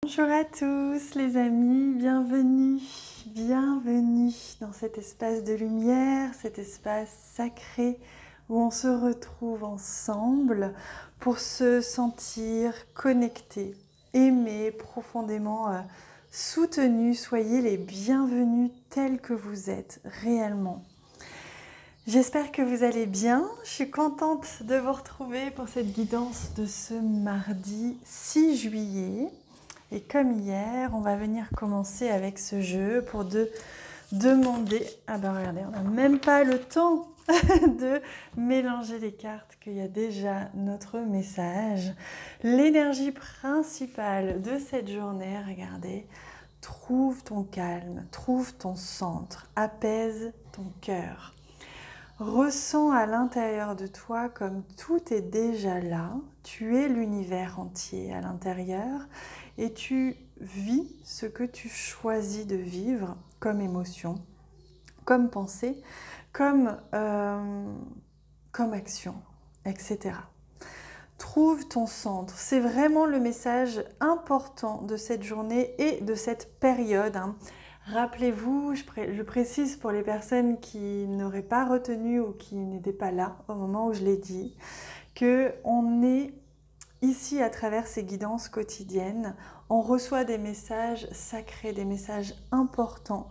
Bonjour à tous les amis, bienvenue dans cet espace de lumière, cet espace sacré où on se retrouve ensemble pour se sentir connecté, aimé, profondément soutenu. Soyez les bienvenus tels que vous êtes réellement. J'espère que vous allez bien, je suis contente de vous retrouver pour cette guidance de ce mardi 6 juillet. Et comme hier, on va venir commencer avec ce jeu pour demander... Ah ben regardez, on n'a même pas le temps de mélanger les cartes, qu'il y a déjà notre message. L'énergie principale de cette journée, regardez, trouve ton calme, trouve ton centre, apaise ton cœur. Ressens à l'intérieur de toi comme tout est déjà là, tu es l'univers entier à l'intérieur et tu vis ce que tu choisis de vivre comme émotion, comme pensée, comme action, etc. Trouve ton centre, c'est vraiment le message important de cette journée et de cette période. Rappelez-vous, je précise pour les personnes qui n'auraient pas retenu ou qui n'étaient pas là au moment où je l'ai dit, qu'on est ici à travers ces guidances quotidiennes, on reçoit des messages sacrés, des messages importants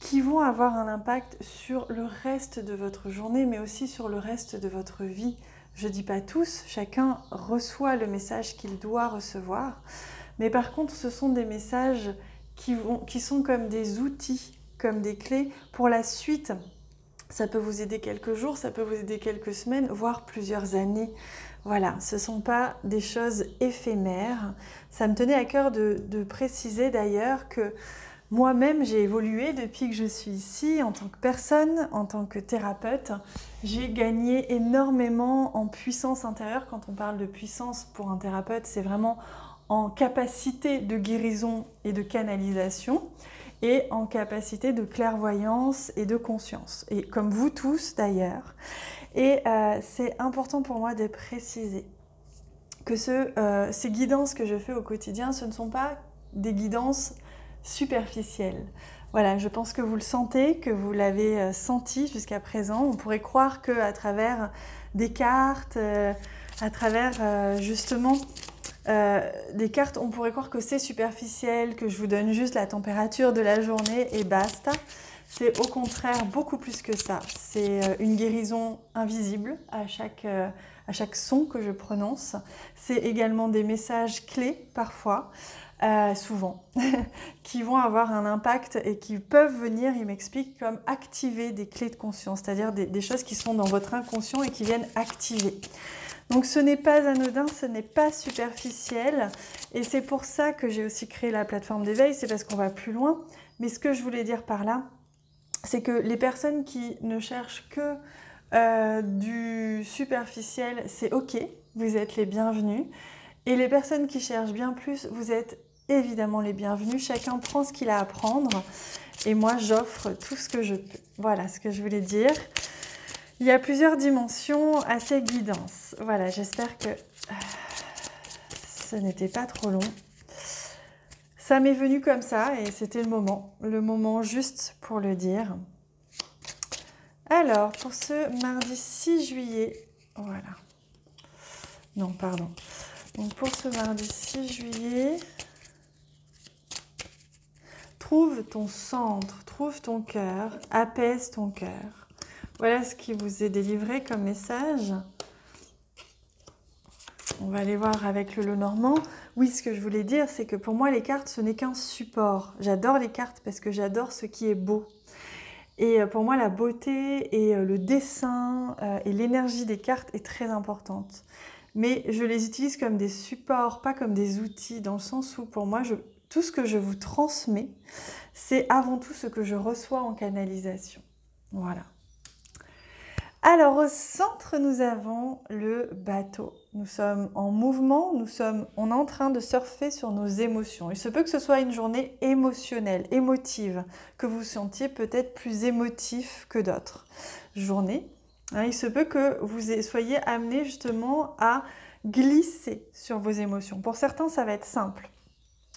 qui vont avoir un impact sur le reste de votre journée, mais aussi sur le reste de votre vie. Je ne dis pas tous, chacun reçoit le message qu'il doit recevoir, mais par contre ce sont des messages qui sont comme des outils, comme des clés pour la suite. Ça peut vous aider quelques jours, ça peut vous aider quelques semaines, voire plusieurs années. Voilà, ce ne sont pas des choses éphémères. Ça me tenait à cœur de préciser d'ailleurs que moi-même, j'ai évolué depuis que je suis ici en tant que personne, en tant que thérapeute. J'ai gagné énormément en puissance intérieure. Quand on parle de puissance pour un thérapeute, c'est vraiment en capacité de guérison et de canalisation et en capacité de clairvoyance et de conscience. Et comme vous tous d'ailleurs. Et c'est important pour moi de préciser que ces guidances que je fais au quotidien, ce ne sont pas des guidances superficielles. Voilà, je pense que vous le sentez, que vous l'avez senti jusqu'à présent. On pourrait croire qu'à travers des cartes, à travers justement des cartes, on pourrait croire que c'est superficiel, que je vous donne juste la température de la journée et basta. C'est au contraire beaucoup plus que ça. C'est une guérison invisible à chaque son que je prononce. C'est également des messages clés parfois, souvent, qui vont avoir un impact et qui peuvent venir, il m'explique, comme activer des clés de conscience, c'est-à-dire des choses qui sont dans votre inconscient et qui viennent activer. Donc ce n'est pas anodin, ce n'est pas superficiel et c'est pour ça que j'ai aussi créé la plateforme d'éveil, c'est parce qu'on va plus loin. Mais ce que je voulais dire par là, c'est que les personnes qui ne cherchent que du superficiel, c'est ok, vous êtes les bienvenus. Et les personnes qui cherchent bien plus, vous êtes évidemment les bienvenus. Chacun prend ce qu'il a à prendre et moi j'offre tout ce que je peux. Voilà ce que je voulais dire. Il y a plusieurs dimensions à ces guidances. Voilà, j'espère que ce n'était pas trop long. Ça m'est venu comme ça et c'était le moment juste pour le dire. Alors, pour ce mardi 6 juillet, voilà. Non, pardon. Donc pour ce mardi 6 juillet, trouve ton centre, trouve ton cœur, apaise ton cœur. Voilà ce qui vous est délivré comme message. On va aller voir avec le Lenormand. Oui, ce que je voulais dire, c'est que pour moi, les cartes, ce n'est qu'un support. J'adore les cartes parce que j'adore ce qui est beau. Et pour moi, la beauté et le dessin et l'énergie des cartes est très importante. Mais je les utilise comme des supports, pas comme des outils, dans le sens où pour moi, tout ce que je vous transmets, c'est avant tout ce que je reçois en canalisation. Voilà. Alors au centre, nous avons le bateau. Nous sommes en mouvement, on est en train de surfer sur nos émotions. Il se peut que ce soit une journée émotionnelle, émotive, que vous sentiez peut-être plus émotif que d'autres journées. Il se peut que vous soyez amené justement à glisser sur vos émotions. Pour certains, ça va être simple.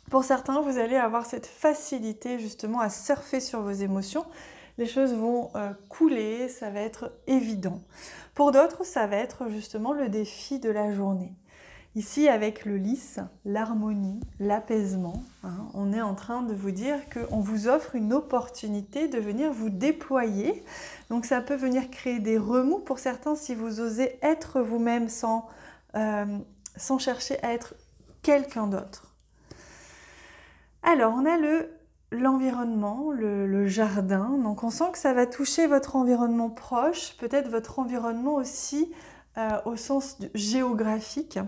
Pour certains, vous allez avoir cette facilité justement à surfer sur vos émotions. Les choses vont couler, ça va être évident. Pour d'autres, ça va être justement le défi de la journée. Ici, avec le lys, l'harmonie, l'apaisement, on est en train de vous dire qu'on vous offre une opportunité de venir vous déployer. Donc ça peut venir créer des remous pour certains si vous osez être vous-même sans chercher à être quelqu'un d'autre. Alors, on a l'environnement, le jardin. Donc, on sent que ça va toucher votre environnement proche, peut-être votre environnement aussi au sens géographique.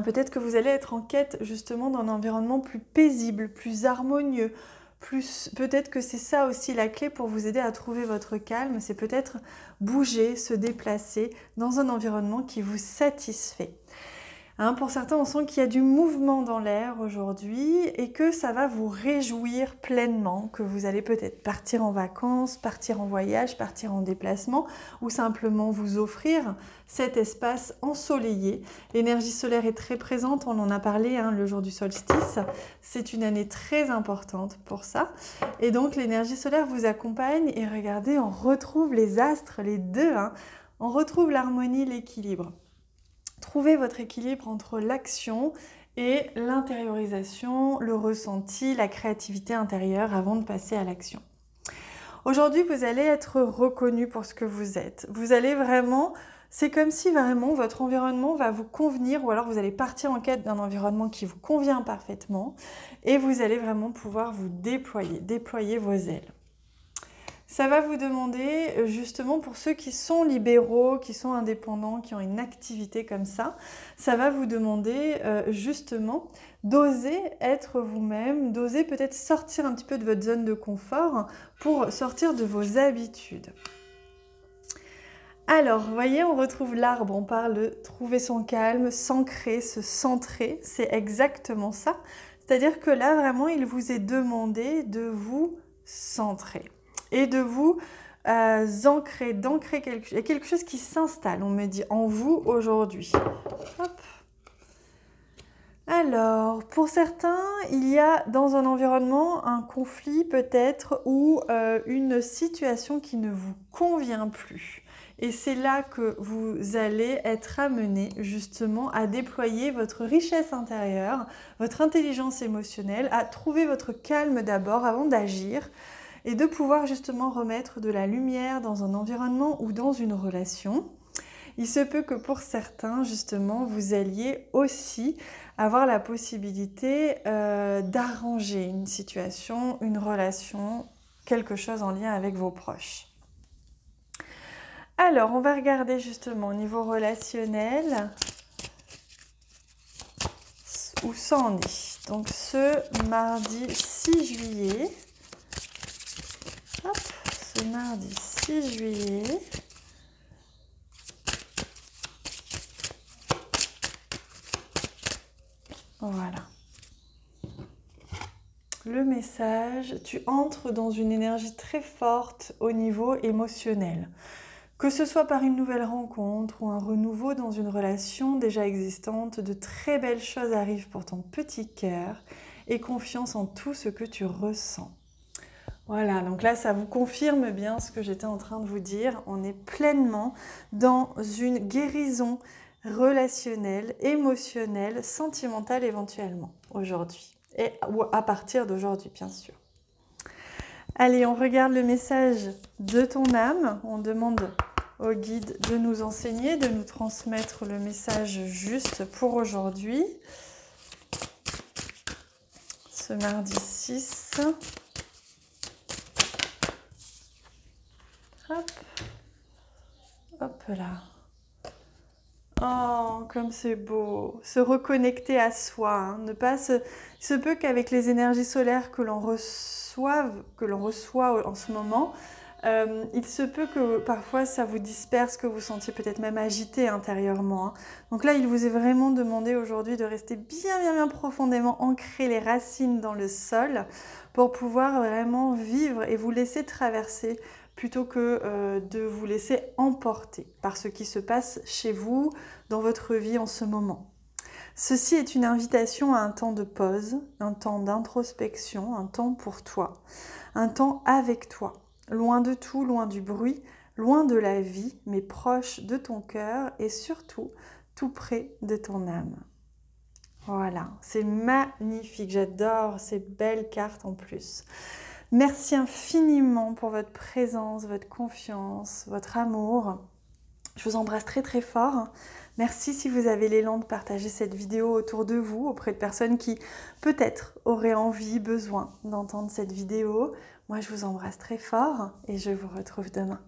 Peut-être que vous allez être en quête justement d'un environnement plus paisible, plus harmonieux. Peut-être que c'est ça aussi la clé pour vous aider à trouver votre calme. C'est peut-être bouger, se déplacer dans un environnement qui vous satisfait. Pour certains, on sent qu'il y a du mouvement dans l'air aujourd'hui et que ça va vous réjouir pleinement, que vous allez peut-être partir en vacances, partir en voyage, partir en déplacement ou simplement vous offrir cet espace ensoleillé. L'énergie solaire est très présente, on en a parlé le jour du solstice. C'est une année très importante pour ça. Et donc l'énergie solaire vous accompagne et regardez, on retrouve les astres, les deux. On retrouve l'harmonie, l'équilibre. Trouvez votre équilibre entre l'action et l'intériorisation, le ressenti, la créativité intérieure avant de passer à l'action. Aujourd'hui, vous allez être reconnu pour ce que vous êtes. Vous allez vraiment, c'est comme si vraiment votre environnement va vous convenir ou alors vous allez partir en quête d'un environnement qui vous convient parfaitement et vous allez vraiment pouvoir vous déployer vos ailes. Ça va vous demander, justement pour ceux qui sont libéraux, qui sont indépendants, qui ont une activité comme ça va vous demander justement d'oser être vous-même, d'oser peut-être sortir un petit peu de votre zone de confort pour sortir de vos habitudes. Alors, vous voyez, on retrouve l'arbre, on parle de trouver son calme, s'ancrer, se centrer, c'est exactement ça. C'est-à-dire que là, vraiment, il vous est demandé de vous centrer. Et de vous ancrer, quelque chose qui s'installe, on me dit, en vous aujourd'hui. Hop. Alors, pour certains, il y a dans un environnement un conflit peut-être ou une situation qui ne vous convient plus. Et c'est là que vous allez être amené justement à déployer votre richesse intérieure, votre intelligence émotionnelle, à trouver votre calme d'abord avant d'agir. Et de pouvoir justement remettre de la lumière dans un environnement ou dans une relation. Il se peut que pour certains, justement, vous alliez aussi avoir la possibilité d'arranger une situation, une relation, quelque chose en lien avec vos proches. Alors, on va regarder justement au niveau relationnel où ça en est. Donc, ce mardi 6 juillet... Hop, ce mardi 6 juillet, voilà. Le message, tu entres dans une énergie très forte au niveau émotionnel. Que ce soit par une nouvelle rencontre ou un renouveau dans une relation déjà existante, de très belles choses arrivent pour ton petit cœur et confiance en tout ce que tu ressens. Voilà, donc là, ça vous confirme bien ce que j'étais en train de vous dire. On est pleinement dans une guérison relationnelle, émotionnelle, sentimentale éventuellement aujourd'hui. Ou à partir d'aujourd'hui, bien sûr. Allez, on regarde le message de ton âme. On demande au guide de nous enseigner, de nous transmettre le message juste pour aujourd'hui. Ce mardi 6... Hop, hop là. Oh, comme c'est beau. Se reconnecter à soi. Ne pas il se peut qu'avec les énergies solaires que l'on reçoit en ce moment, il se peut que parfois ça vous disperse, que vous sentiez peut-être même agité intérieurement. Donc là, il vous est vraiment demandé aujourd'hui de rester bien profondément ancré les racines dans le sol pour pouvoir vraiment vivre et vous laisser traverser plutôt que de vous laisser emporter par ce qui se passe chez vous, dans votre vie en ce moment. Ceci est une invitation à un temps de pause, un temps d'introspection, un temps pour toi, un temps avec toi, loin de tout, loin du bruit, loin de la vie, mais proche de ton cœur et surtout tout près de ton âme. Voilà, c'est magnifique, j'adore ces belles cartes en plus. Merci infiniment pour votre présence, votre confiance, votre amour. Je vous embrasse très très fort. Merci si vous avez l'élan de partager cette vidéo autour de vous, auprès de personnes qui peut-être auraient envie, besoin d'entendre cette vidéo. Moi je vous embrasse très fort et je vous retrouve demain.